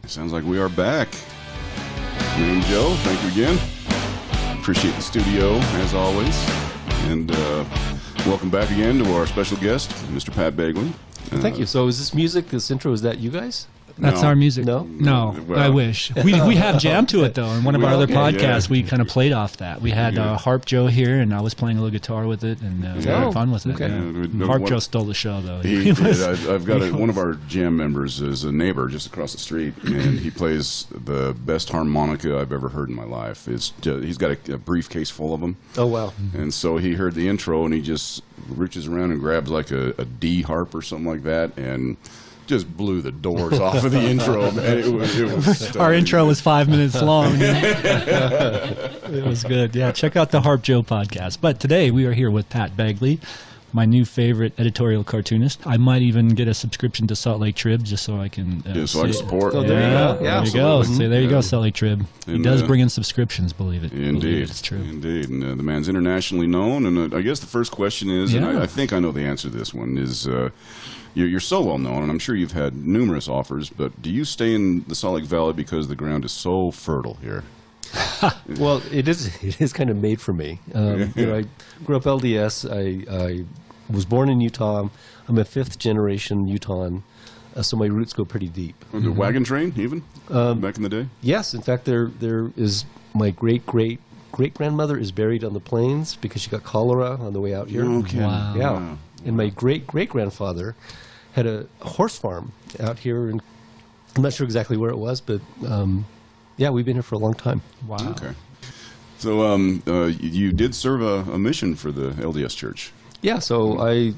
Sounds like we are back. My name's Joe. Thank you again. Appreciate the studio, as always. And welcome back again to our special guest, Mr. Pat Bagley. Thank you. So is this music, this intro, is that you guys? That's our music. No? Well, I wish. We have jammed to it, though. In one of our other podcasts, we kind of played off that. We had Harp Joe here, and I was playing a little guitar with it, and we had fun with it. Okay. Harp Joe stole the show, though. He did. I've got one of our jam members is a neighbor just across the street, and he plays the best harmonica I've ever heard in my life. He's got a briefcase full of them. Oh, wow. And so he heard the intro, and he just reaches around and grabs like a D harp or something like that, and just blew the doors off of the intro. Man. It was Our intro was 5 minutes long. It was good. Yeah, check out the Harp Joe podcast. But today we are here with Pat Bagley, my new favorite editorial cartoonist. I might even get a subscription to Salt Lake Trib just so I can so I can support. Oh, there you go. Yeah, there you go. Say, there you go, Salt Lake Trib. He does bring in subscriptions, believe it. Indeed. Believe it, it's true. Indeed. And the man's internationally known. And I guess the first question is, and I think I know the answer to this one, is you're so well known, and I'm sure you've had numerous offers, but do you stay in the Salt Lake Valley because the ground is so fertile here? Well, it is kind of made for me. I grew up LDS. I was born in Utah. I'm a fifth generation Utahn, so my roots go pretty deep. The wagon train, even back in the day? Yes, in fact, there is my great-great-great-grandmother is buried on the plains because she got cholera on the way out here. Okay. Wow. Yeah. Wow. And my great-great-grandfather had a horse farm out here, and I'm not sure exactly where it was, but we've been here for a long time. Wow. Okay. So you did serve a mission for the LDS Church. Yeah, so I,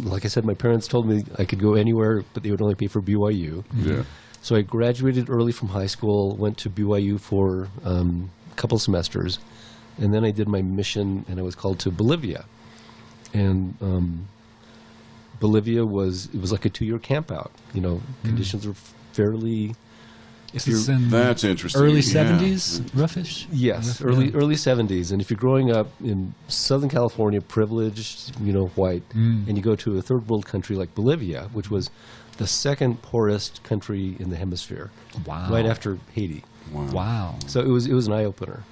like I said, my parents told me I could go anywhere, but they would only pay for BYU. Yeah. So I graduated early from high school, went to BYU for a couple semesters, and then I did my mission, and I was called to Bolivia. And Bolivia was like a 2-year camp out. Conditions were fairly. That's interesting. Early 70s, roughish? Yes, early 70s. And if you're growing up in Southern California, privileged, white, and you go to a third world country like Bolivia, which was the second poorest country in the hemisphere, right after Haiti. Wow. So it was an eye opener.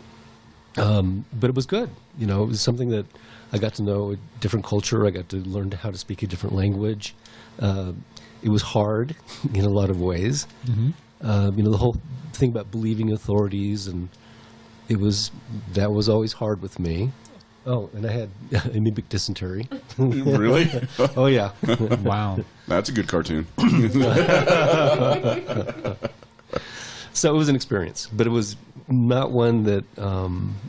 But it was good. It was something that I got to know a different culture. I got to learn how to speak a different language. It was hard in a lot of ways. Mm-hmm. The whole thing about believing authorities, and that was always hard with me. Oh, and I had amoebic dysentery. Really? Oh, yeah. Wow. That's a good cartoon. So it was an experience, but it was not one that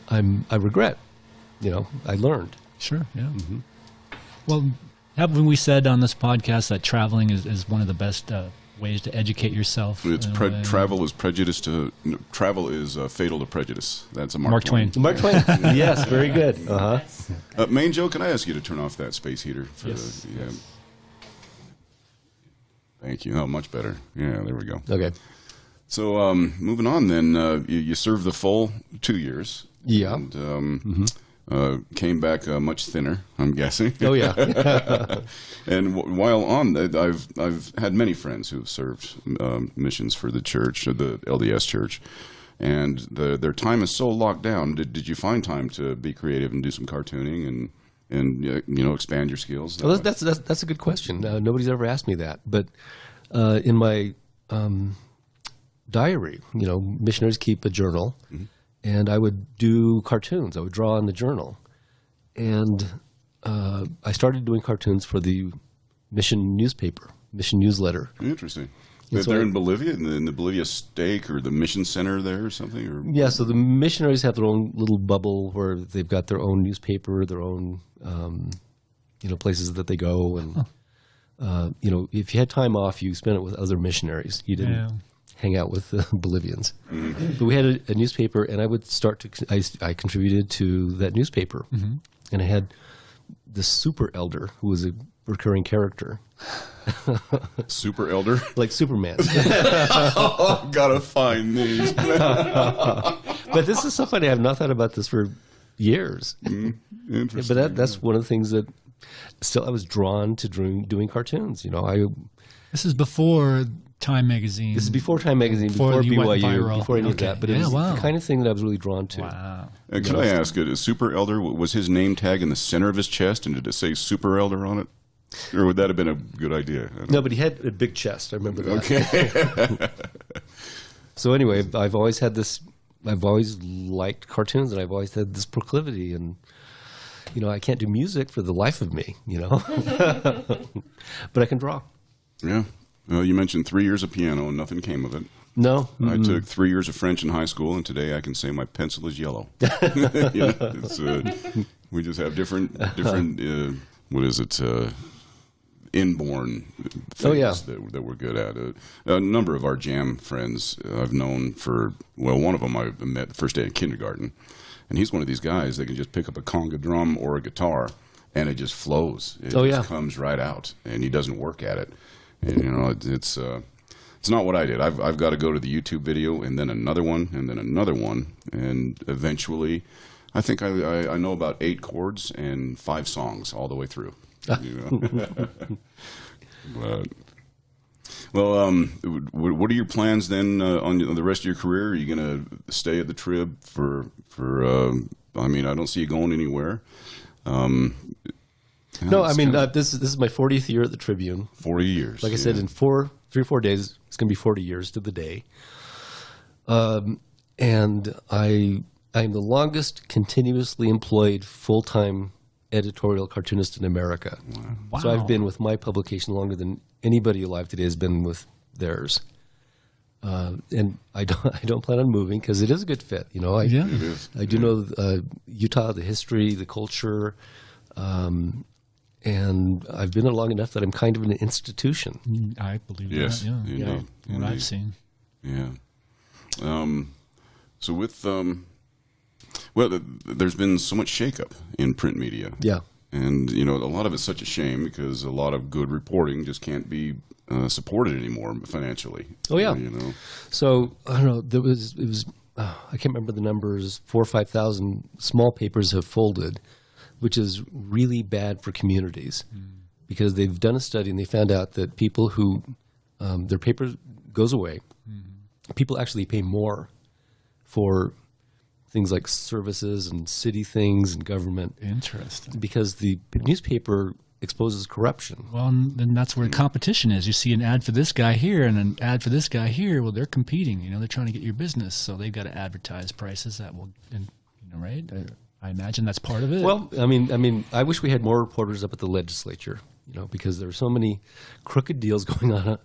I regret. I learned. Sure, yeah. Mm-hmm. Well, haven't we said on this podcast that traveling is one of the best ways to educate yourself? Travel is fatal to prejudice. That's a Mark Twain. Mark Twain. Yes, very good. Main Joe, can I ask you to turn off that space heater? Yes. Thank you. Oh, much better. Yeah, there we go. Okay. So moving on then, you served the full 2 years. Yeah. And came back much thinner, I'm guessing. Oh, yeah. And while on, I've had many friends who've served missions for the church, the LDS Church, and their time is so locked down. Did you find time to be creative and do some cartooning and expand your skills? Well, that's a good question. Nobody's ever asked me that, but in my diary, missionaries keep a journal. Mm-hmm. And I would do cartoons. I would draw in the journal. And I started doing cartoons for the mission newspaper, mission newsletter. Interesting. They're in Bolivia, in the Bolivia stake or the mission center there or something? Or? Yeah, so the missionaries have their own little bubble where they've got their own newspaper, their own places that they go. And, if you had time off, you spent it with other missionaries. You didn't hang out with the Bolivians. Mm-hmm. But we had a newspaper, and I would I contributed to that newspaper. Mm-hmm. And I had the super elder, who was a recurring character. Super elder? Like Superman. Oh, gotta find these. But this is so funny. I've not thought about this for years. Interesting. But that's one of the things that still I was drawn to doing cartoons. This is before Time Magazine. This is before Time Magazine, before you went BYU, viral. before any of that. But it was the kind of thing that I was really drawn to. Wow. Could I ask, Super Elder, was his name tag in the center of his chest, and did it say Super Elder on it? Or would that have been a good idea? No, but he had a big chest. I remember that. Okay. So anyway, I've always liked cartoons, and I've always had this proclivity. And, I can't do music for the life of me, but I can draw. Yeah. Well, you mentioned 3 years of piano, and nothing came of it. No. I took 3 years of French in high school, and today I can say my pencil is yellow. We just have different inborn things that we're good at. A number of our jam friends I've known one of them I met the first day of kindergarten, and he's one of these guys that can just pick up a conga drum or a guitar, and it just flows. It just comes right out, and he doesn't work at it. And it's not what I did. I've got to go to the YouTube video, and then another one, and eventually, I think I know about 8 chords and 5 songs all the way through. But, well, what are your plans then on the rest of your career? Are you going to stay at the Trib for? I don't see you going anywhere. No, this is my 40th year at the Tribune. 40 years. Like I said, in 3 or 4 days, it's going to be 40 years to the day. And I'm the longest continuously employed full-time editorial cartoonist in America. Wow. So I've been with my publication longer than anybody alive today has been with theirs. And I don't plan on moving because it is a good fit. It is. I do know Utah, the history, the culture. And I've been there long enough that I'm kind of an institution. I believe yes, that, yeah. Indeed. What I've seen. Yeah. So with, there's been so much shakeup in print media. Yeah. And, a lot of it's such a shame because a lot of good reporting just can't be supported anymore financially. Oh, yeah. So, I don't know, I can't remember the numbers, 4,000 or 5,000 small papers have folded, which is really bad for communities because they've done a study and they found out that people who their paper goes away, people actually pay more for things like services and city things and government. Interesting. Because the newspaper exposes corruption. Well, then that's where competition is. You see an ad for this guy here and an ad for this guy here. Well, they're competing. They're trying to get your business, so they've got to advertise prices that will, right? I imagine that's part of it. Well, I wish we had more reporters up at the legislature, because there are so many crooked deals going on at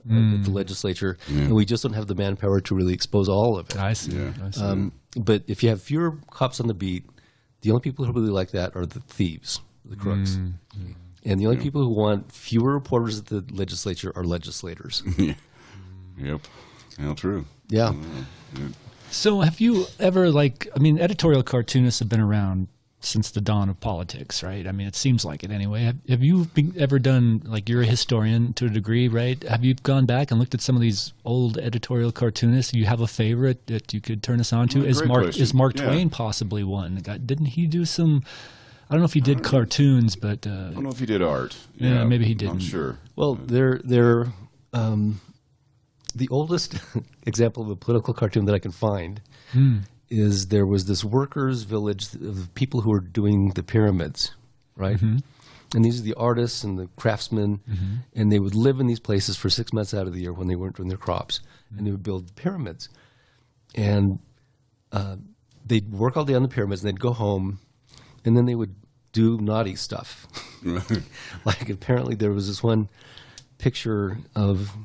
the legislature, and we just don't have the manpower to really expose all of it. I see. Yeah. I see. But if you have fewer cops on the beat, the only people who really like that are the thieves, the crooks. And the only people who want fewer reporters at the legislature are legislators. Yep. How true. Yeah. So have you ever, editorial cartoonists have been around since the dawn of politics, right? It seems like it anyway. Have you ever done, you're a historian to a degree, right? Have you gone back and looked at some of these old editorial cartoonists? Do you have a favorite that you could turn us on to? Is Mark Twain possibly one? Didn't he do some, I don't know if he did cartoons, but... I don't know if he did art. Yeah, maybe he didn't. I'm sure. Well, they're the oldest example of a political cartoon that I can find is there was this workers' village of people who were doing the pyramids, right? Mm-hmm. And these are the artists and the craftsmen, and they would live in these places for 6 months out of the year when they weren't doing their crops, and they would build pyramids. And they'd work all day on the pyramids, and they'd go home, and then they would do naughty stuff. Apparently there was this one picture of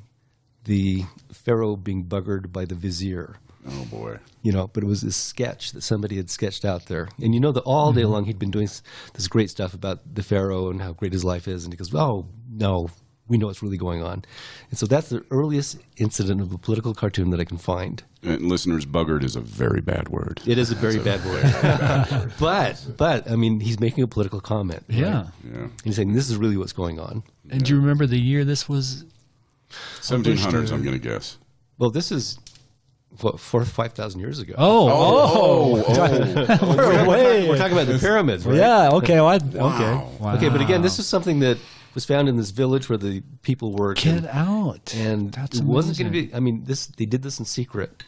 the pharaoh being buggered by the vizier. Oh, boy. But it was this sketch that somebody had sketched out there. And that all day long he'd been doing this great stuff about the pharaoh and how great his life is. And he goes, oh, no, we know what's really going on. And so that's the earliest incident of a political cartoon that I can find. And listeners, buggered is a very bad word. It is a very bad word. But, he's making a political comment. Right? Yeah. And he's saying, this is really what's going on. And do you remember the year this was? 1700s, I'm going to guess. Well, this is what, 4,000 to 5,000 years ago. Oh. We're talking about the pyramids, right? Yeah. Okay. Well, okay. Wow. Okay, but again, this is something that was found in this village where the people worked. Get out. And That's it wasn't going to amazing. be. I mean, they did this in secret,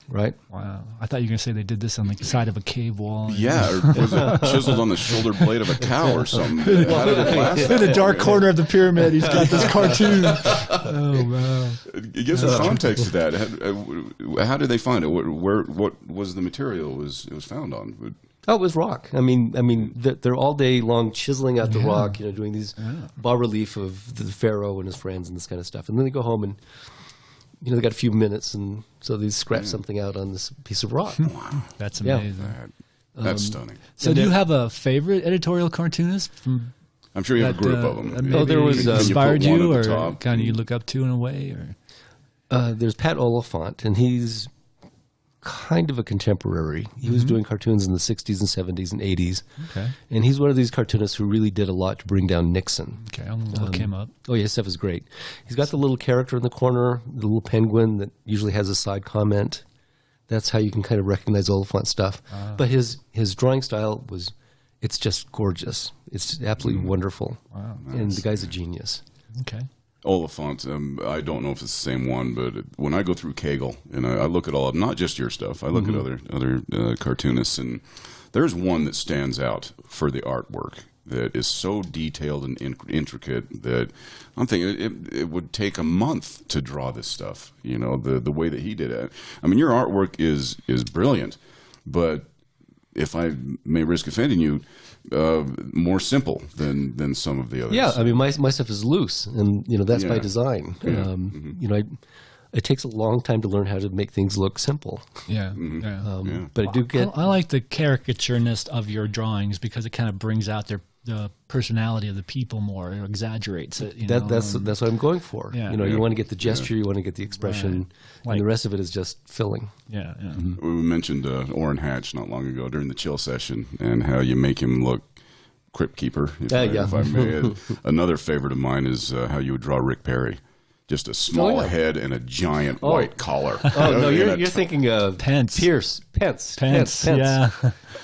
right? Wow. I thought you were going to say they did this on the side of a cave wall. Yeah, or was it chiseled on the shoulder blade of a cow or something? How did it last In that the dark long? corner of the pyramid, he's got this cartoon. Oh, wow. Give some context to that. How did they find it? What was the material it was found on? Oh, it was rock. I mean, they're all day long chiseling out the rock, doing these bas relief of the pharaoh and his friends and this kind of stuff. And then they go home and, they got a few minutes, and so they scratch something out on this piece of rock. Wow, That's amazing. that's stunning. So do you have a favorite editorial cartoonist from I'm sure you have a group of them. maybe there was, Can you put inspired one you, at or the top? kind of you look up to in a way? Or There's Pat Oliphant, and he's kind of a contemporary. He was doing cartoons in the 60s and 70s and 80s. Okay. And he's one of these cartoonists who really did a lot to bring down Nixon. Okay, I'm going to look him up. Oh, yeah, his stuff is great. He's got the little character in the corner, the little penguin that usually has a side comment. That's how you can kind of recognize Oliphant stuff. But his drawing style it's just gorgeous. It's absolutely wonderful. Wow. And the guy's a genius. Okay. Oliphant, I don't know if it's the same one, but when I go through Kegel and I look at all of them, not just your stuff, I look at other cartoonists, and there's one that stands out for the artwork that is so detailed and intricate that I'm thinking it would take a month to draw this stuff, the way that he did it. I mean, your artwork is brilliant, but if I may risk offending you, more simple than some of the others. Yeah, I mean, my stuff is loose, and that's by Yeah. design. Yeah. It takes a long time to learn how to make things look simple. Yeah. But I do get. I like the caricatureness of your drawings because it kind of brings out the personality of the people more. It exaggerates it. That's what I'm going for. Yeah. You want to get the gesture, you want to get the expression, Right. and the rest of it is just filling. Yeah. We mentioned Orrin Hatch not long ago during the chill session, and how you make him look crypt keeper. If I may. Another favorite of mine is how you would draw Rick Perry. Just a small head and a giant white collar. Oh no, you're thinking of Pence. Pence. Yeah.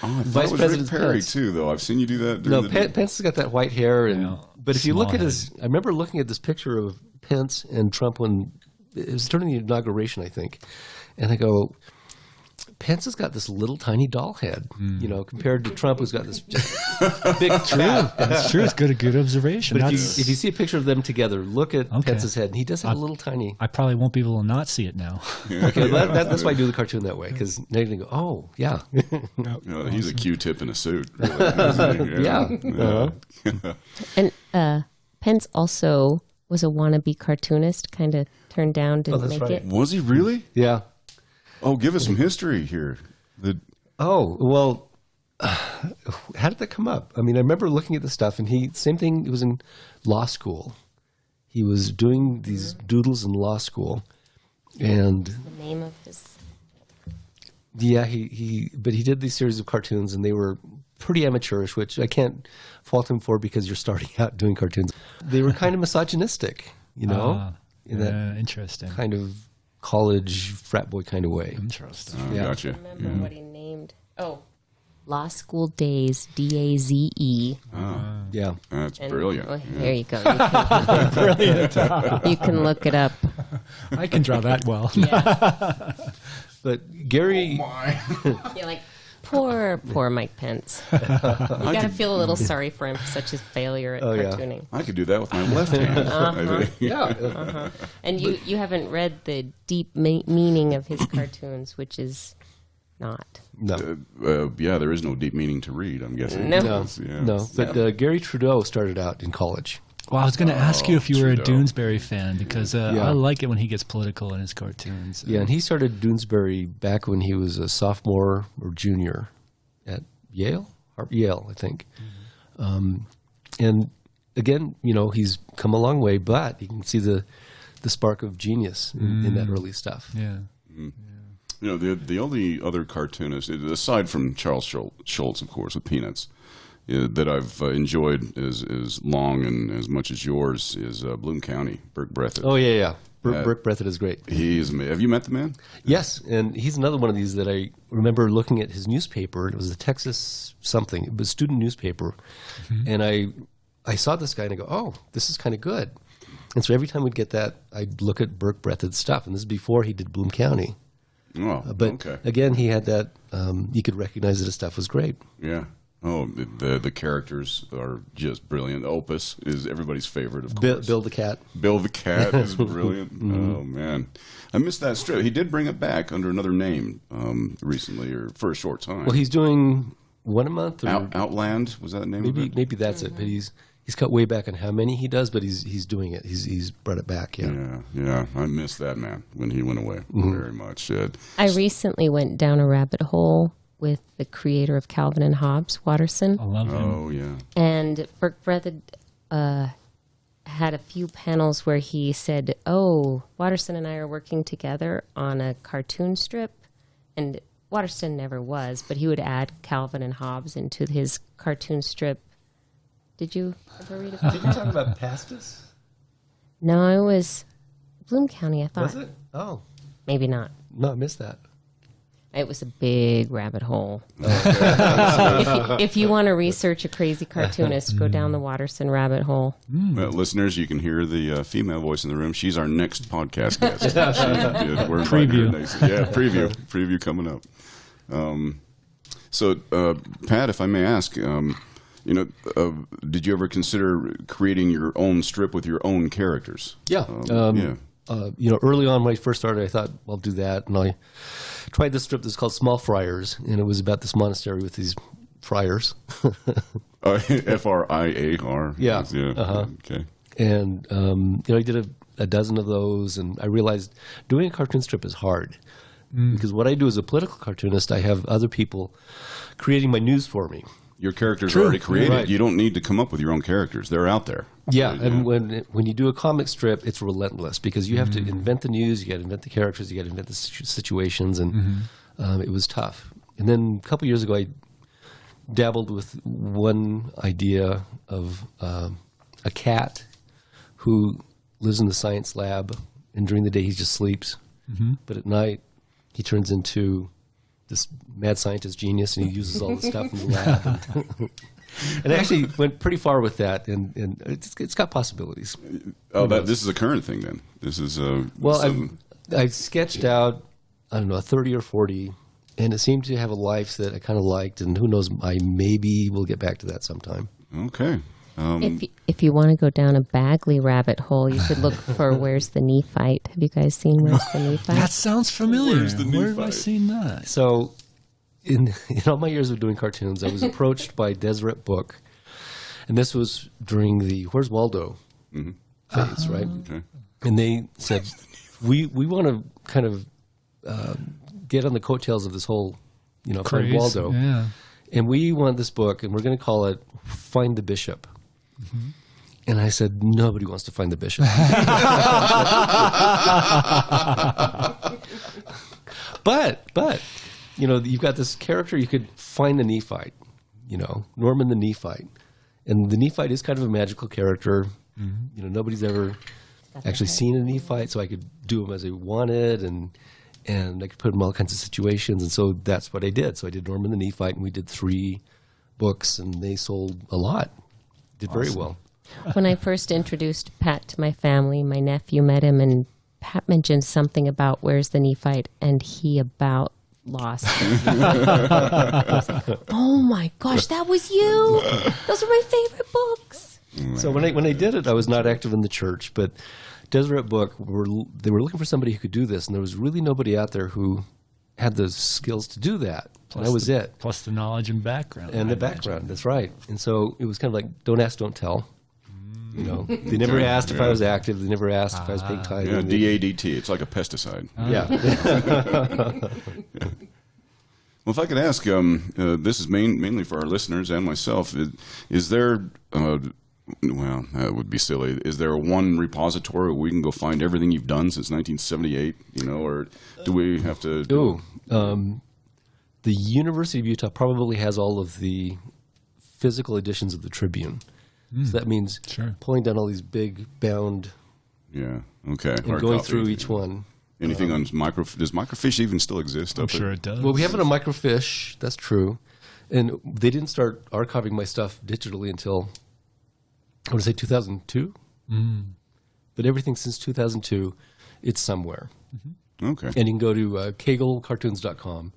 Oh, I thought Vice it was President Rick Perry Pence. too, though. I've seen you do that. No, during the- Pence has got that white hair, but if you look Small at I remember looking at this picture of Pence and Trump when it was during the inauguration, I think, and I go, Pence has got this little tiny doll head, compared to Trump, who's got this just big fat. That's true. It's a good observation. But if you see a picture of them together, look at Pence's head, and he does have a little tiny. I probably won't be able to not see it now. Okay, that's why I do the cartoon that way, because now you're going to go, oh, yeah. He's a Q-tip in a suit. Really. Yeah. And Pence also was a wannabe cartoonist, kind of turned down, didn't that's make right. it. Was he really? Yeah. Oh, give us some history here. Oh, well, how did that come up? I mean, I remember looking at the stuff, and same thing, it was in law school. He was doing these doodles in law school, and The name of his. yeah, but he did these series of cartoons, and they were pretty amateurish, which I can't fault him for because you're starting out doing cartoons. They were kind of misogynistic, in that Interesting. kind of college frat boy kind of way. Interesting. Yeah. Gotcha. Remember what he named? Oh, Law School Days, DAZE. Yeah. That's And- brilliant. Oh, there you go. You can, Brilliant. you can look it up. I can draw that well. Yeah. But Gary, You're like, poor Mike Pence. You got to feel a little sorry for him for such a failure at yeah. cartooning. I could do that with my left hand. I think. yeah, And you haven't read the deep meaning of his cartoons, which is not. no. Yeah, there is no deep meaning to read, I'm guessing. No. No, Yeah. no. But Gary Trudeau started out in college. Well, I was going to ask you if you were a Trudeau. Doonesbury fan because I like it when he gets political in his cartoons. Yeah, and he started Doonesbury back when he was a sophomore or junior at Yale, I think. And again, he's come a long way, but you can see the spark of genius in that early stuff. Yeah. The only other cartoonist, aside from Charles Schultz, of course, with Peanuts, that I've enjoyed as long and as much as yours is Bloom County, Burke Breathitt. Oh, yeah. Burke Breathitt is great. He is amazing. Have you met the man? Yes, and he's another one of these that I remember looking at his newspaper. It was the Texas something. It was a student newspaper. And I saw this guy and I go, oh, this is kind of good. And so every time we'd get that, I'd look at Burke Breathitt's stuff. And this is before he did Bloom County. Oh, but okay. again, he had that, you could recognize that his stuff was great. Yeah. Oh, the characters are just brilliant. Opus is everybody's favorite, of course. Bill the Cat. Bill the Cat is brilliant. Oh, man. I missed that strip. He did bring it back under another name recently, or for a short time. Well, he's doing one a month. Or Outland, was that the name of it? Maybe that's it. But he's cut way back on how many he does, but he's doing it. He's brought it back, Yeah. I missed that man when he went away very much. I recently went down a rabbit hole with the creator of Calvin and Hobbes, Watterson. I love him. Oh, yeah. And Burke Breathitt had a few panels where he said, oh, Watterson and I are working together on a cartoon strip. And Watterson never was, but he would add Calvin and Hobbes into his cartoon strip. Did you ever read about Did you talk about Pastus? No, it was Bloom County, I thought. Was it? Oh. Maybe not. No, I missed that. It was a big rabbit hole. If you want to research a crazy cartoonist, go down the Watterson rabbit hole. Well, listeners, you can hear the female voice in the room. She's our next podcast guest. We're inviting her next. Yeah, preview coming up. So, Pat, if I may ask, did you ever consider creating your own strip with your own characters? Yeah. Early on when I first started, I thought, I'll do that. And I tried this strip that's called Small Friars, and it was about this monastery with these friars. Friar. Yeah. Okay. And, I did a dozen of those, and I realized doing a cartoon strip is hard. Because what I do as a political cartoonist, I have other people creating my news for me. Your characters are already created. Right. You don't need to come up with your own characters. They're out there. Yeah, and when you do a comic strip, it's relentless because you have to invent the news, you got to invent the characters, you got to invent the situations, and it was tough. And then a couple years ago, I dabbled with one idea of a cat who lives in the science lab, and during the day he just sleeps, but at night he turns into this mad scientist genius, and he uses all the stuff in the lab. And I actually went pretty far with that, and it's got possibilities. Oh, this is a current thing then. This is I've sketched out, I don't know, 30 or 40, and it seemed to have a life that I kind of liked, and who knows, I maybe will get back to that sometime. Okay. If you want to go down a Bagley rabbit hole, you should look for Where's the Nephite. Have you guys seen Where's the Nephite? That sounds familiar. Where's the Where have I Nephite? seen that? So in all my years of doing cartoons, I was approached by Deseret Book, and this was during the Where's Waldo phase, right? Okay. And they said, we want to kind of get on the coattails of this whole, Find Craze. Waldo. Yeah. And we want this book, and we're going to call it Find the Bishop. And I said, nobody wants to find the bishop. But you've got this character, you could find the Nephite, Norman the Nephite. And the Nephite is kind of a magical character. Nobody's ever actually seen a Nephite, so I could do him as I wanted, and I could put him in all kinds of situations. And so that's what I did. So I did Norman the Nephite, and we did 3 books, and they sold a lot. Did very well. When I first introduced Pat to my family, my nephew met him, and Pat mentioned something about Where's the Nephite, and he about lost it. I was like, oh my gosh, that was you! Those are my favorite books. So when I did it, I was not active in the church, but Deseret Book, they were looking for somebody who could do this, and there was really nobody out there who had the skills to do that. And that was it. Plus the knowledge and background. And the background, that's right. And so it was kind of like, don't ask, don't tell. They never asked if I was active. They never asked if I was paying tithing. DADT. It's like a pesticide. Yeah. Well, if I could ask, this is mainly for our listeners and myself. Is there, well, that would be silly. Is there one repository where we can go find everything you've done since 1978? Or do we have to? The University of Utah probably has all of the physical editions of the Tribune. So that means Sure. pulling down all these big bound Yeah. Okay. and Hard going copy. through each one. Anything on does microfiche even still exist? I'm up sure there? it does. Well, we have it on microfiche. That's true. And they didn't start archiving my stuff digitally until, I would say 2002. But everything since 2002, it's somewhere. Okay. And you can go to kegelcartoons.com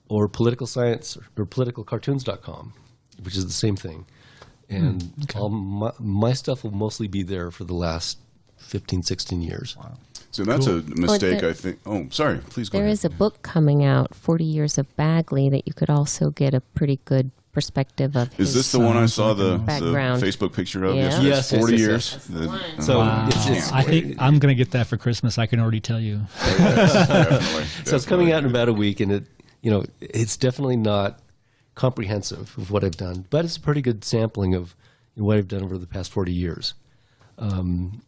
or political science or politicalcartoons.com, which is the same thing. And all my stuff will mostly be there for the last 15, 16 years. Wow. So that's a mistake, there- I think. Oh, sorry. Please go There ahead. is a book coming out, 40 Years of Bagley, that you could also get a pretty good perspective of his. Is this the one I saw the Background. Facebook picture of? Yeah. Yes, 40 yes, years. yes. The- So Wow. it's I think I'm going to get that for Christmas. I can already tell you. definitely. So it's coming out in about a week, and it's definitely not comprehensive of what I've done, but it's a pretty good sampling of what I've done over the past 40 years. And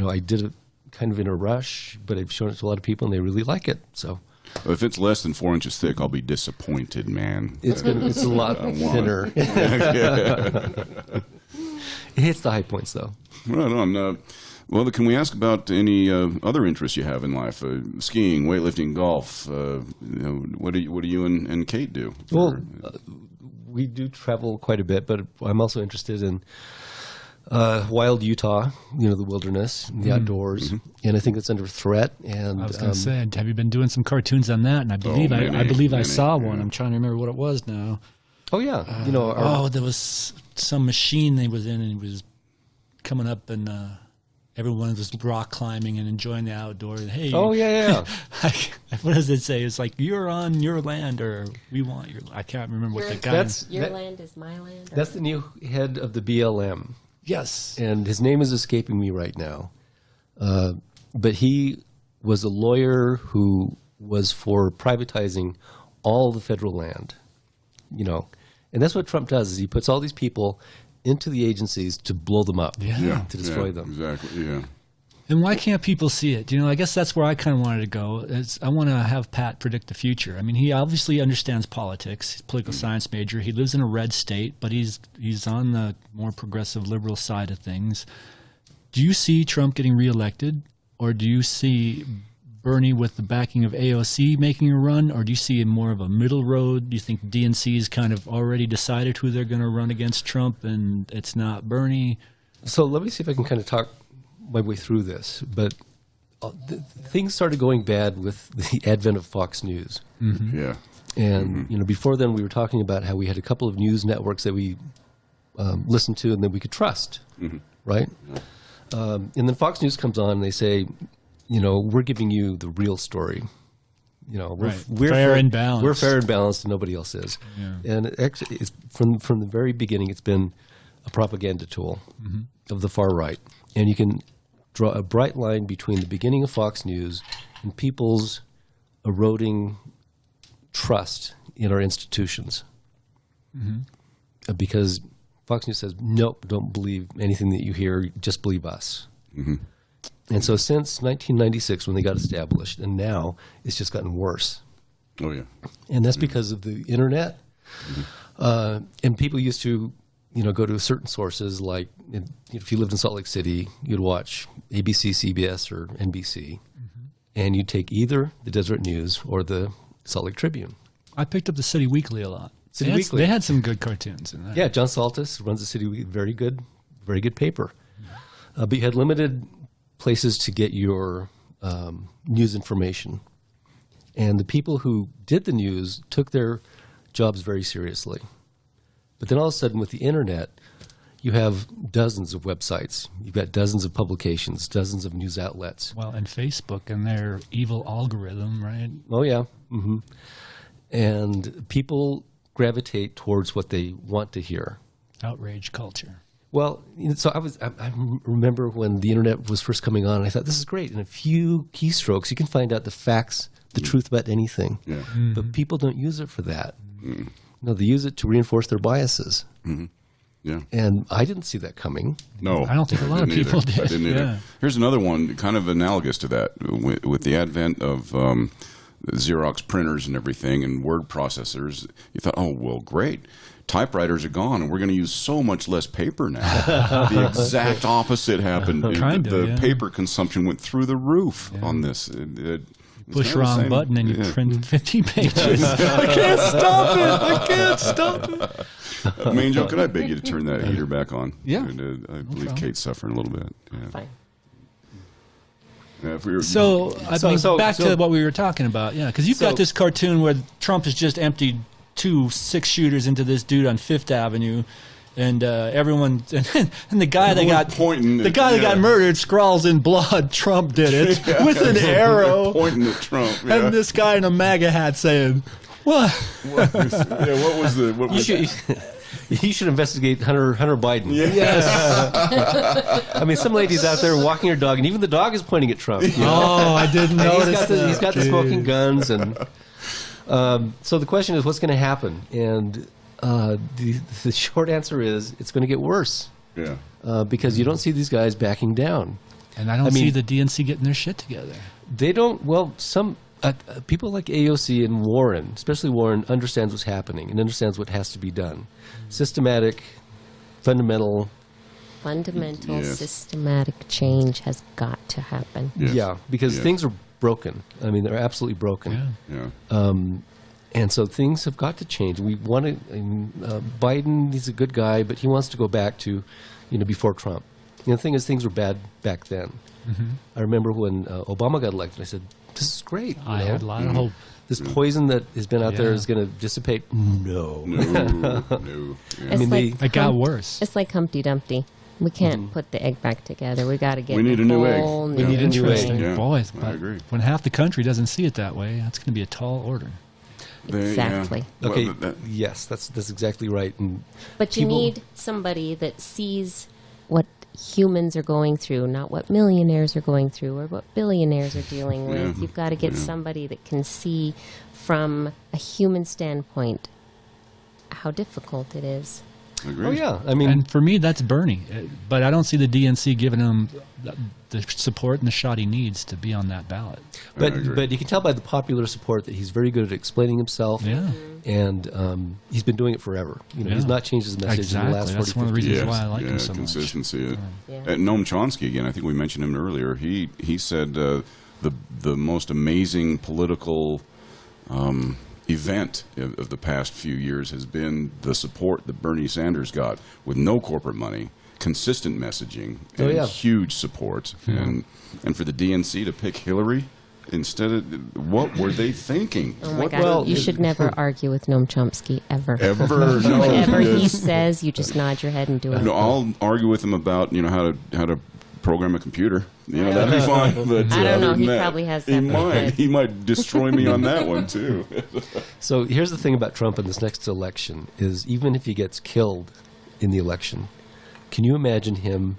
I did it kind of in a rush, but I've shown it to a lot of people, and they really like it. So If it's less than 4 inches thick, I'll be disappointed, man. it's a lot thinner. It hits the high points, though. Right on. Well, can we ask about any other interests you have in life? Skiing, weightlifting, golf. What do you and Kate do? Well, we do travel quite a bit, but I'm also interested in wild Utah, the wilderness, the outdoors, and I think it's under threat. And I was going to say, have you been doing some cartoons on that? And I believe I saw one. I'm trying to remember what it was now. oh yeah, There was some machine they was in, and it was coming up, and everyone was rock climbing and enjoying the outdoors. And, hey, oh yeah. what does it say? It's like, you're on your land, or we want your. I can't remember what the guy. Your land is my land. That's the new head of the BLM. Yes. And his name is escaping me right now. But he was a lawyer who was for privatizing all the federal land, And that's what Trump does, is he puts all these people into the agencies to blow them up, to destroy them. Exactly, yeah. And why can't people see it? I guess that's where I kind of wanted to go. I want to have Pat predict the future. I mean, he obviously understands politics. He's a political science major. He lives in a red state, but he's on the more progressive liberal side of things. Do you see Trump getting reelected, or do you see Bernie with the backing of AOC making a run, or do you see more of a middle road? Do you think DNC's kind of already decided who they're going to run against Trump, and it's not Bernie? So let me see if I can kind of talk my way through this. But things started going bad with the advent of Fox News. Yeah. And before then, we were talking about how we had a couple of news networks that we listened to and that we could trust, right? And then Fox News comes on and they say, we're giving you the real story. We're fair and balanced. We're fair and balanced, and nobody else is. Yeah. And actually, it's from the very beginning, it's been a propaganda tool of the far right. And you can draw a bright line between the beginning of Fox News and people's eroding trust in our institutions. Because Fox News says, nope, don't believe anything that you hear, just believe us. And so since 1996, when they got established, and now it's just gotten worse. Oh, yeah. And that's because of the internet. And people used to, go to certain sources, like if you lived in Salt Lake City, you'd watch ABC, CBS, or NBC, and you'd take either the Deseret News or the Salt Lake Tribune. I picked up the City Weekly a lot. City Weekly. They had some good cartoons in that. Yeah, John Saltis runs the City Weekly, very good paper. But you had limited places to get your news information. And the people who did the news took their jobs very seriously. But then all of a sudden with the internet, you have dozens of websites. You've got dozens of publications, dozens of news outlets. Well, and Facebook and their evil algorithm, right? Oh, yeah. And people gravitate towards what they want to hear. Outrage culture. Well, so I remember when the internet was first coming on, and I thought, this is great. In a few keystrokes, you can find out the facts, the truth about anything. Yeah. But people don't use it for that. No, they use it to reinforce their biases. Yeah. And I didn't see that coming. No. I don't think a lot of didn't people either. did. I didn't either. Yeah. Here's another one kind of analogous to that. With the advent of Xerox printers and everything and word processors, you thought, oh, well, great. typewriters are gone, and we're going to use so much less paper now. The exact opposite happened. Kind of, the yeah. paper consumption went through the roof on this. It's Push kind of the wrong same. button and you Yeah. print 50 pages. I can't stop it. I can't stop it. Main Joe, could I beg you to turn that heater back on? Yeah. And, I believe problem. Kate's suffering a little bit. Yeah. Fine. Yeah, if we were, So, back so- to what we were talking about, yeah, because you've got this cartoon where Trump has just emptied 2 6-shooters into this dude on Fifth Avenue, and everyone, and the guy that got pointing, the guy that got murdered scrawls in blood, "Trump did it" with an arrow, pointing at Trump. Yeah. and this guy in a MAGA hat saying, "What?" What was the? What was You should investigate Hunter Biden. Yes. I mean, some lady's out there walking her dog, and even the dog is pointing at Trump. You know? Oh, I didn't And notice. he's got the Dude. smoking guns, and so the question is, what's going to happen? And the short answer is, it's going to get worse Yeah. because you don't see these guys backing down. And I don't I see mean- the DNC getting their shit together. They don't. Well, some people like AOC and Warren, especially Warren, understands what's happening and understands what has to be done. Systematic, fundamental. Fundamental, Yes. systematic change has got to happen. Yes. Yeah, because Yes. things are broken. I mean, they're absolutely broken. Yeah. Yeah. And so things have got to change. We want to. Biden, he's a good guy, but he wants to go back to, before Trump. The thing is, things were bad back then. I remember when Obama got elected, I said, "This is great." I had a lot of hope. This poison that has been out there Yeah. is going to dissipate. No. No. No. Yeah. It's mean, like It got worse. It's like Humpty Dumpty. We can't put the egg back together. We got to get We need a new egg. whole We new need a new egg. Interesting. Yeah, Boys, I but agree. when half the country doesn't see it that way, that's going to be a tall order. Exactly. Okay. Well, Yes, that's exactly right. And But you people- need somebody that sees what humans are going through, not what millionaires are going through or what billionaires are dealing with. Yeah. You've got to get somebody that can see from a human standpoint how difficult it is. Agreed. oh yeah, I mean, And for me, that's Bernie. But I don't see the DNC giving him the support and the shot he needs to be on that ballot. I agree. but you can tell by the popular support that he's very good at explaining himself. Yeah. And he's been doing it forever. He's Yeah. not changed his message Exactly. in the last 40, That's one of the 50 reasons years. why I like him so much. Consistency. Yeah. Noam Chomsky, again, I think we mentioned him earlier. He said the most amazing political event of the past few years has been the support that Bernie Sanders got with no corporate money, consistent messaging, Oh, and yeah. huge support. And for the DNC to pick Hillary instead of, what were they thinking? Oh my What- God! well, you should never argue with Noam Chomsky ever. Ever, no, Whatever he yes. says, you just nod your head and do it. No, I'll argue with him about how to program a computer. That'd be fine. But I don't know. other than He that, probably has He that might. prepared. He might destroy me on that one too. So here's the thing about Trump in this next election is even if he gets killed in the election, can you imagine him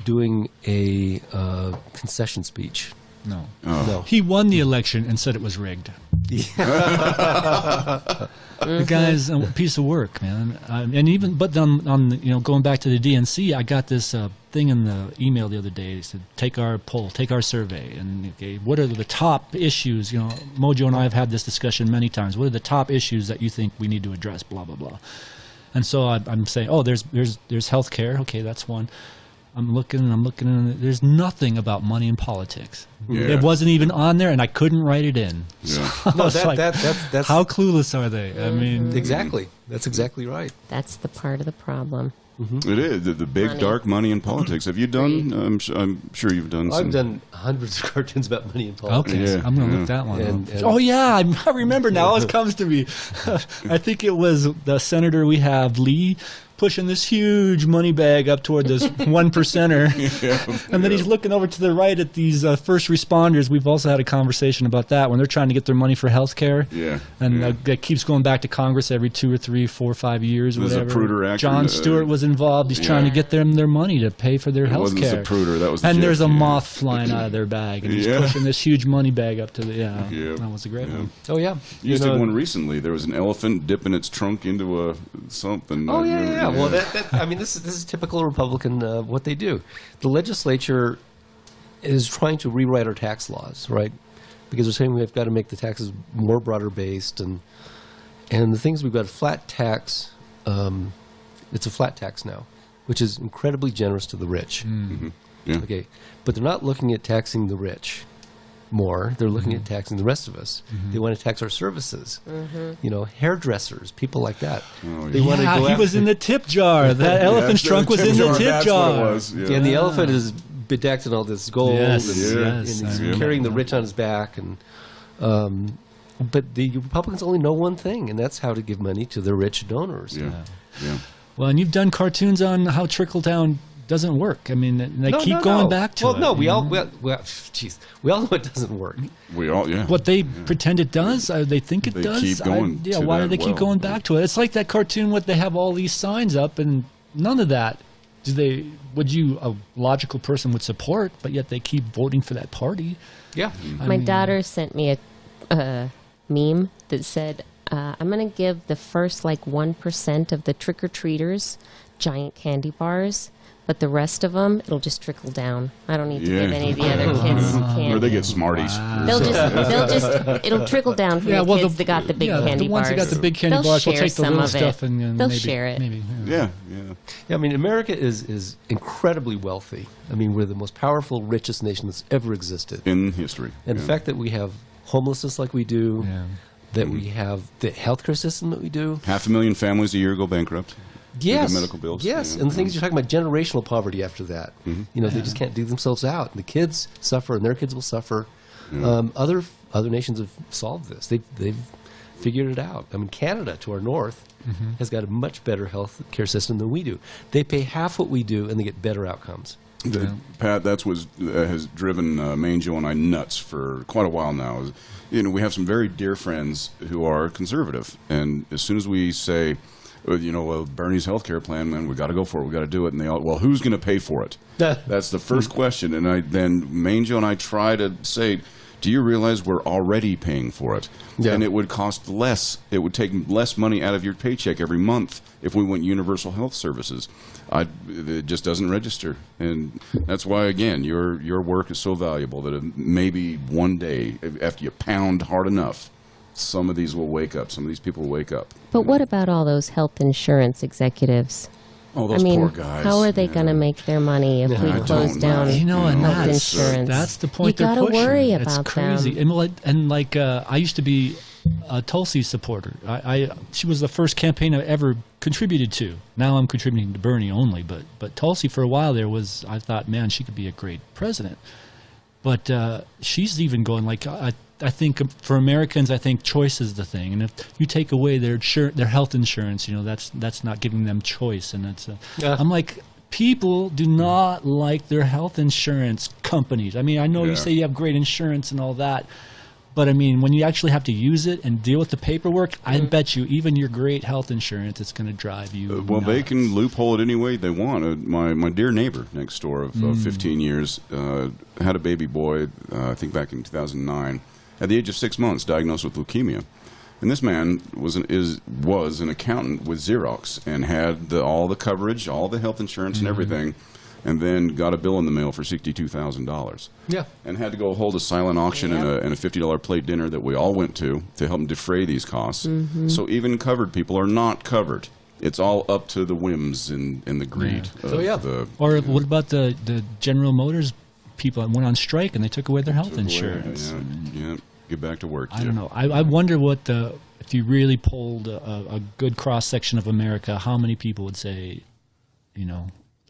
doing a concession speech? No. No. He won the election and said it was rigged. The guy's a piece of work, man. And even, but on going back to the DNC, I got this thing in the email the other day. It said, take our poll, take our survey, and okay, what are the top issues? Mojo and I have had this discussion many times. What are the top issues that you think we need to address? Blah blah blah. And so I'm saying, oh, there's healthcare. Okay, that's one. I'm looking, and there's nothing about money in politics. Yeah. It wasn't even on there, and I couldn't write it in. Yeah. I No, was like, that's how clueless are they? I mean, exactly. That's exactly right. That's the part of the problem. It is the big Money. dark money in politics. Have you done? I'm sure you've done. I've some, done hundreds of cartoons about money in politics. okay, Yeah, I'm going to yeah. look that one And- up. and- Oh, yeah, I remember now. It comes to me. I think it was the senator we have, Lee, pushing this huge money bag up toward this one percenter. And then he's looking over to the right at these first responders. We've also had a conversation about that when they're trying to get their money for health care. Yeah, And yeah. that keeps going back to Congress every 2 or 3, 4 or 5 years or The whatever. Zapruder actor, John Stewart was involved. He's trying to get them their money to pay for their It health wasn't care. Zapruder. That was the And there's a Jeff- moth flying out of their bag, and he's Yeah. pushing this huge money bag up to the Yeah. That was a great Yeah. one. Oh yeah. You just did one recently. There was an elephant dipping its trunk into a something. Oh yeah. Well, I mean, this is typical Republican what they do. The legislature is trying to rewrite our tax laws, right? Because they're saying we've got to make the taxes more broader based, and the things we've got a flat tax it's a flat tax now, which is incredibly generous to the rich. Yeah. Okay, but they're not looking at taxing the rich more. They're looking at taxing the rest of us. They want to tax our services. Hairdressers, people like that. Oh, They want to go he after, was in the tip jar. That elephant's trunk was in the tip That's jar. what it was. Yeah. and the elephant is bedecked in all this gold, Yes, and, yes, and he's I remember carrying the that. rich on his back. And but the Republicans only know one thing, and that's how to give money to their rich donors. Yeah. Yeah. Well, and you've done cartoons on how trickle down doesn't work. I mean, they keep going back to it. Well, no, we you all know? we all know it doesn't work. We all, yeah. What they pretend it does, they think it They does. keep going to why do that they keep well. going back to it? It's like that cartoon. What they have all these signs up, and none of that. Would you, a logical person, would support? But yet they keep voting for that party. Yeah. My daughter sent me a meme that said, I'm going to give the first 1% of the trick-or-treaters giant candy bars, but the rest of them, it'll just trickle down. I don't need to give any of the other kids candy. Or they get Smarties. It'll trickle down from the kids that got the big candy the ones bars. that got the big candy They'll bars will share take the some little of stuff it. and They'll maybe, share it. Maybe, Yeah. Yeah, I mean, America is incredibly wealthy. I mean, we're the most powerful, richest nation that's ever existed. In history. And the fact that we have homelessness like we do, Yeah. that we have the healthcare system that we do. 500,000 families a year go bankrupt. Yes. The medical bills. Yes. Yeah. And the thing is, you're talking about generational poverty after that. They just can't dig themselves out. And the kids suffer, and their kids will suffer. Other nations have solved this. They've figured it out. I mean, Canada, to our north, has got a much better health care system than we do. They pay half what we do, and they get better outcomes. Pat, that's what has driven Maine Joe and I nuts for quite a while now. We have some very dear friends who are conservative, and as soon as we say, Bernie's healthcare plan, man, we got to go for it, we got to do it, and they all, well, who's going to pay for it? That's the first question, and then Maine Joe and I try to say, do you realize we're already paying for it? Yeah. And it would cost less. It would take less money out of your paycheck every month if we went universal health services. It just doesn't register. And that's why, again, your work is so valuable that maybe one day, after you pound hard enough, some of these will wake up. Some of these people will wake up. But what about all those health insurance executives? Oh, those poor guys. How are they going to make their money if we I close don't down know. And health that's insurance? That's the point You they're gotta pushing. worry It's about crazy. them. And I used to be a Tulsi supporter. She was the first campaign I ever contributed to. Now I'm contributing to Bernie only, but Tulsi for a while there was. I thought, man, she could be a great president. But she's even going I think for Americans, I think choice is the thing, and if you take away their health insurance, that's not giving them choice, and I'm like, people do not like their health insurance companies. I mean, I know you say you have great insurance and all that, but I mean, when you actually have to use it and deal with the paperwork, I bet you even your great health insurance, it's going to drive you. Well, they nuts. can loophole it any way they want. My dear neighbor next door of 15 years had a baby boy, I think back in 2009, at the age of 6 months, diagnosed with leukemia. And this man was an accountant with Xerox and had all the coverage, all the health insurance and everything, and then got a bill in the mail for $62,000. Yeah. And had to go hold a silent auction and a $50 plate dinner that we all went to help him defray these costs. So even covered people are not covered. It's all up to the whims and the greed. Or what about the General Motors people that went on strike and they took away their health insurance? Yeah, get back to work. I don't know. I wonder if you really polled a good cross section of America, how many people would say,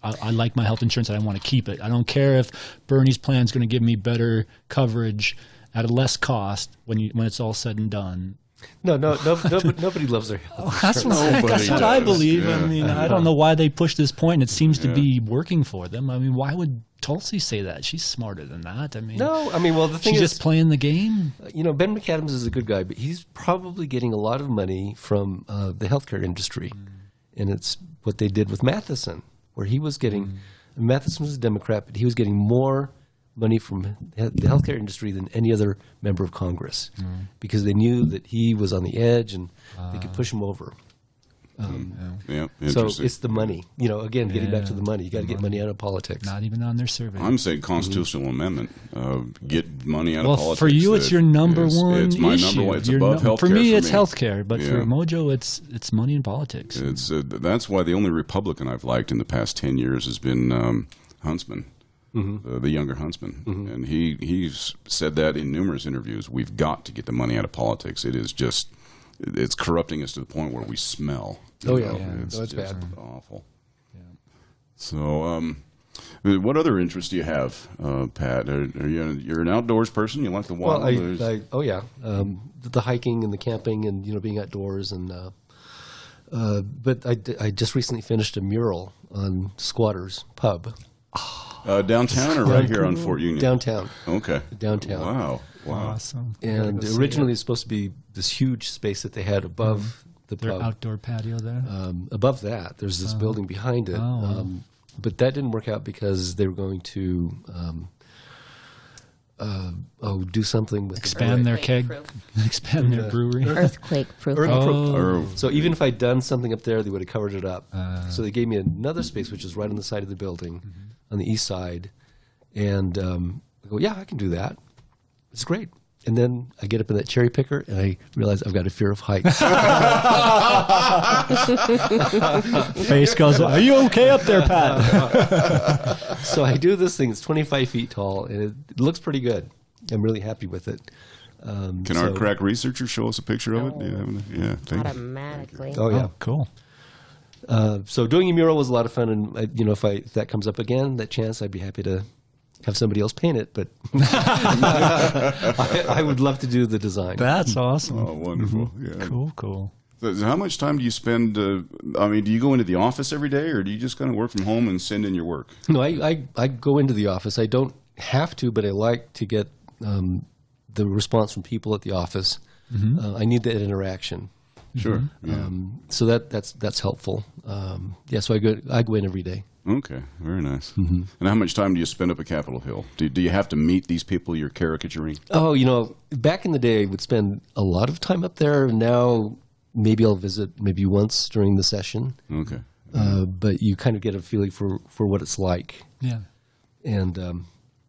I like my health insurance and I want to keep it. I don't care if Bernie's plan is going to give me better coverage at a less cost when it's all said and done. No, nobody loves their health. That's what I believe. Yeah. I mean, I don't know why they push this point. It seems to be working for them. I mean, why would Tulsi say that? She's smarter than that. I mean, The thing she's is, just playing the game. Ben McAdams is a good guy, but he's probably getting a lot of money from the healthcare industry, and it's what they did with Matheson, where he was getting. Matheson was a Democrat, but he was getting more money from the healthcare industry than any other member of Congress, because they knew that he was on the edge and they could push him over. Yeah, So interesting. it's the money. Again, getting back to the money. You got to get money out of politics. Not even on their survey. I'm saying constitutional amendment. Get money out of politics. For you, it's your number one It's my issue. number one. It's above healthcare. For me, it's healthcare. But for Yeah. Mojo, it's money in politics. That's why the only Republican I've liked in the past 10 years has been Huntsman. The younger Huntsman, and he's said that in numerous interviews. We've got to get the money out of politics. It's corrupting us to the point where we smell. Oh, yeah. It's No, it's just bad. awful. Yeah. So, what other interests do you have, Pat? You're an outdoors person. You like the wild. Well, the hiking and the camping and being outdoors and. But I just recently finished a mural on Squatters Pub. Downtown or right here on Fort Union? Downtown. Okay. Downtown. Wow. Awesome. And originally it's supposed to be this huge space that they had above the Their pub. outdoor patio there. Above that, there's this building behind it. But that didn't work out because they were going to do something with Expand their keg. Earthquake-proof. Expand their brewery. Earthquake-proof. So even if I'd done something up there, they would have covered it up. So they gave me another space, which is right on the side of the building, on the east side. And I go, yeah, I can do that. It's great. And then I get up in that cherry picker, and I realize I've got a fear of heights. Face goes, are you okay up there, Pat? So I do this thing. It's 25 feet tall, and it looks pretty good. I'm really happy with it. Can our crack researcher show us a picture of it? Yeah, thank you. Automatically. Oh, yeah. Cool. So doing a mural was a lot of fun, and if that comes up again, that chance, I'd be happy to have somebody else paint it. But I would love to do the design. That's awesome. Oh, wonderful. Yeah. Cool. So how much time do you spend? Do you go into the office every day, or do you just kind of work from home and send in your work? No, I go into the office. I don't have to, but I like to get the response from people at the office. I need that interaction. Sure. Yeah. So that's helpful. So I go in every day. Okay, very nice. And how much time do you spend up at Capitol Hill? Do you have to meet these people you're caricaturing? Oh, back in the day, I would spend a lot of time up there. Now, maybe I'll visit maybe once during the session. Okay. But you kind of get a feeling for what it's like. Yeah. And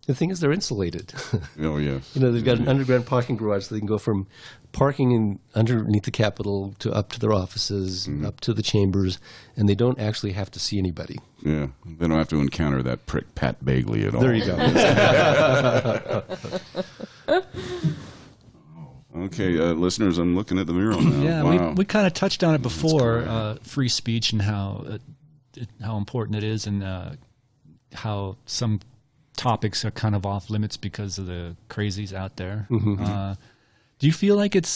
the thing is, they're insulated. Oh, yes. They've got an underground parking garage, so they can go from parking underneath the Capitol to up to their offices, up to the chambers, and they don't actually have to see anybody. Yeah, they don't have to encounter that prick Pat Bagley at all. There you go. Okay, listeners, I'm looking at the mural now. Yeah, Wow. we kind of touched on it before, free speech and how important it is, and how some topics are kind of off limits because of the crazies out there. Do you feel like it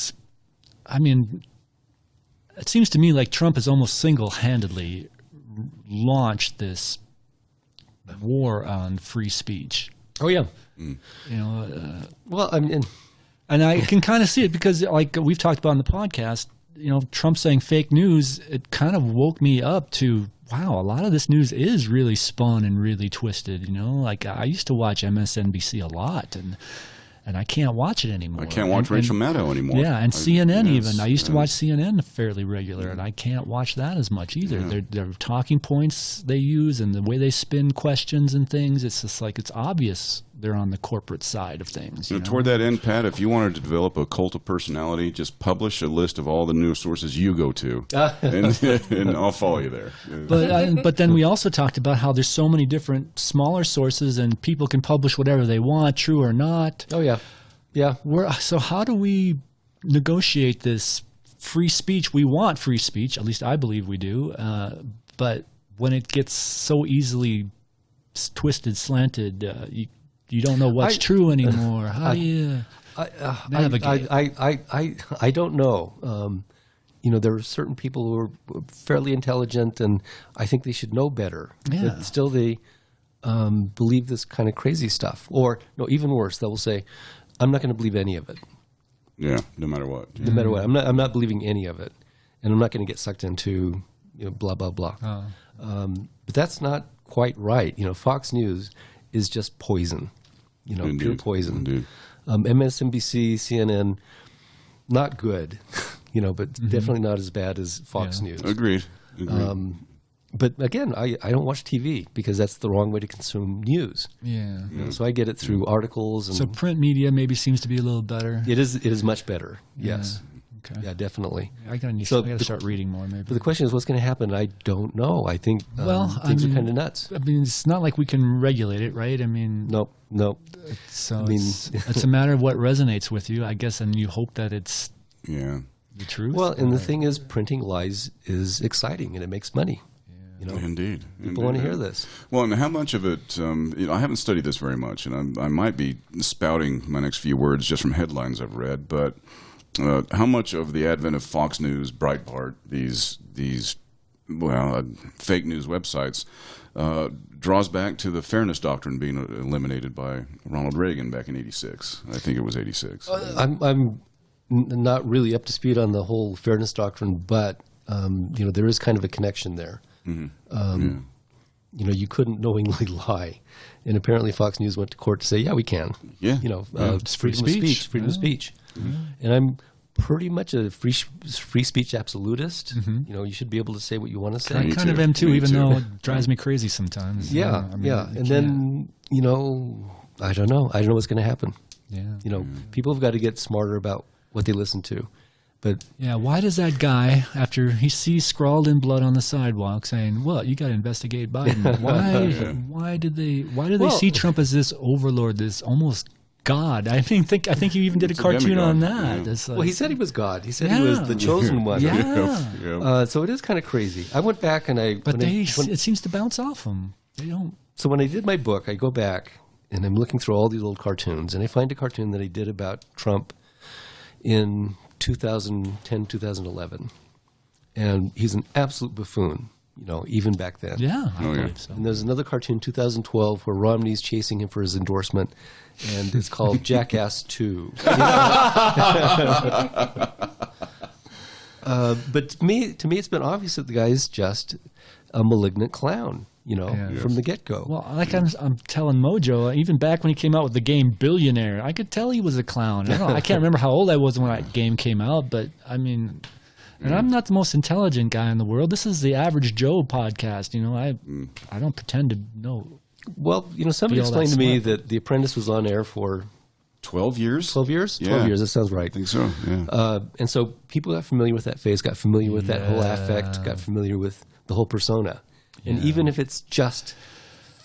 seems to me like Trump has almost single-handedly launched this war on free speech. Oh, yeah. Well, and I can kind of see it because, like we've talked about on the podcast, Trump saying fake news, it kind of woke me up to, wow, a lot of this news is really spun and really twisted. Like I used to watch MSNBC a lot, and I can't watch it anymore. I can't watch Rachel Maddow anymore. Yeah, and CNN even. I used to watch CNN fairly regular, and I can't watch that as much either. Yeah. Their talking points they use and the way they spin questions and things, it's just like it's obvious they're on the corporate side of things. Toward that end, Pat, if you wanted to develop a cult of personality, just publish a list of all the news sources you go to, and I'll follow you there. But then we also talked about how there's so many different smaller sources, and people can publish whatever they want, true or not. Oh, yeah. Yeah. So how do we negotiate this free speech? We want free speech, at least I believe we do. But when it gets so easily twisted, slanted, you don't know what's true anymore. How do you navigate? I don't know. There are certain people who are fairly intelligent, and I think they should know better. Yeah. But still, they believe this kind of crazy stuff. Or, no, even worse, they will say, I'm not going to believe any of it. Yeah, no matter what. Yeah. No matter what. I'm not believing any of it. And I'm not going to get sucked into blah, blah, blah. But that's not quite right. Fox News is just poison. Pure poison. Indeed. MSNBC, CNN, not good. but definitely not as bad as Fox News. Agreed. But again, I don't watch TV because that's the wrong way to consume news. Yeah. So I get it through articles. And So print media maybe seems to be a little better. it is much better. Yes. Okay. Yeah, definitely. I gotta start reading more maybe. But the question is, what's going to happen? I don't know. I think things are kind of nuts. I mean, it's not like we can regulate it, right? I mean, Nope. so it's a matter of what resonates with you, I guess, and you hope that it's the truth. Well, and the thing is, printing lies is exciting and it makes money. Indeed. People want to hear this. Well, and how much of it, I haven't studied this very much, and I might be spouting my next few words just from headlines I've read, but how much of the advent of Fox News, Breitbart, these fake news websites, draws back to the fairness doctrine being eliminated by Ronald Reagan back in '86. I think it was '86. I'm not really up to speed on the whole fairness doctrine, but there is kind of a connection there. You couldn't knowingly lie, and apparently Fox News went to court to say, yeah, we can. Yeah. It's freedom of speech. Freedom of speech. And I'm pretty much a free speech absolutist. You should be able to say what you want to say. I kind of am too, even though it drives me crazy sometimes. Yeah, And then, I don't know. I don't know what's going to happen. Yeah. People have got to get smarter about what they listen to. But why does that guy, after he sees scrawled in blood on the sidewalk, saying, "Well, you got to investigate Biden"? Why do they see Trump as this overlord, this almost God? I think you even did a cartoon on that. Well, he said he was God. He said he was the chosen one. So it is kind of crazy. I went back and it seems to bounce off him. They don't. So when I did my book, I go back and I'm looking through all these old cartoons, and I find a cartoon that I did about Trump in 2010, 2011. And he's an absolute buffoon, even back then. Yeah, I believe so. And there's another cartoon, 2012, where Romney's chasing him for his endorsement, and it's called Jackass 2. But to me, it's been obvious that the guy is just a malignant clown. From the get-go. Well, like I'm telling Mojo, even back when he came out with the game Billionaire, I could tell he was a clown. I can't remember how old I was when that game came out, but I mean, and I'm not the most intelligent guy in the world. This is the Average Joe podcast. I don't pretend to know. Well, somebody explained to me that The Apprentice was on air for 12 years? 12 years? Yeah. 12 years, that sounds right. I think so, yeah. And so people got familiar with that face, got familiar with that whole affect, got familiar with the whole persona. And even if it's just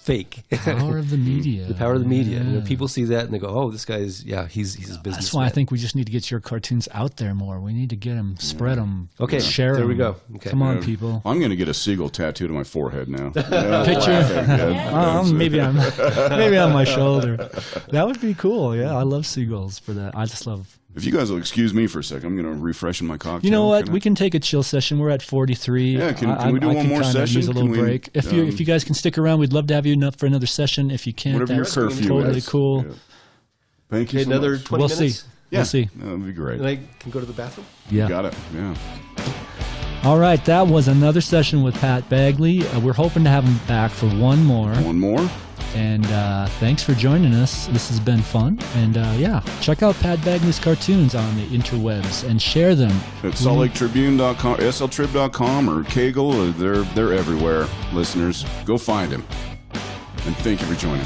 fake. Power of the media. The power of the media. People see that and they go, oh, this guy's, he's a businessman. That's why I think we just need to get your cartoons out there more. We need to get them, spread them, share them. There we go. Okay. Come on, people. I'm going to get a seagull tattooed on my forehead now. Picture. Maybe on my shoulder. That would be cool. Yeah, I love seagulls for that. I just love... If you guys will excuse me for a second, I'm going to refresh my cocktail. You know what? We can take a chill session. We're at 43. Yeah, can we do one more session? Use a little break. If you guys can stick around, we'd love to have you up for another session. If you can't, whatever that's your curfew totally is. cool. Yeah. Thank you so another much. 20 minutes? See. Yeah. We'll see. That would be great. And I can go to the bathroom? Yeah. You got it. Yeah. All right, that was another session with Pat Bagley. We're hoping to have him back for one more. One more? And thanks for joining us. This has been fun. And check out Pat Bagley's cartoons on the interwebs and share them. At saltlaketribune.com, sltrib.com, or Kaggle. They're everywhere, listeners. Go find him. And thank you for joining.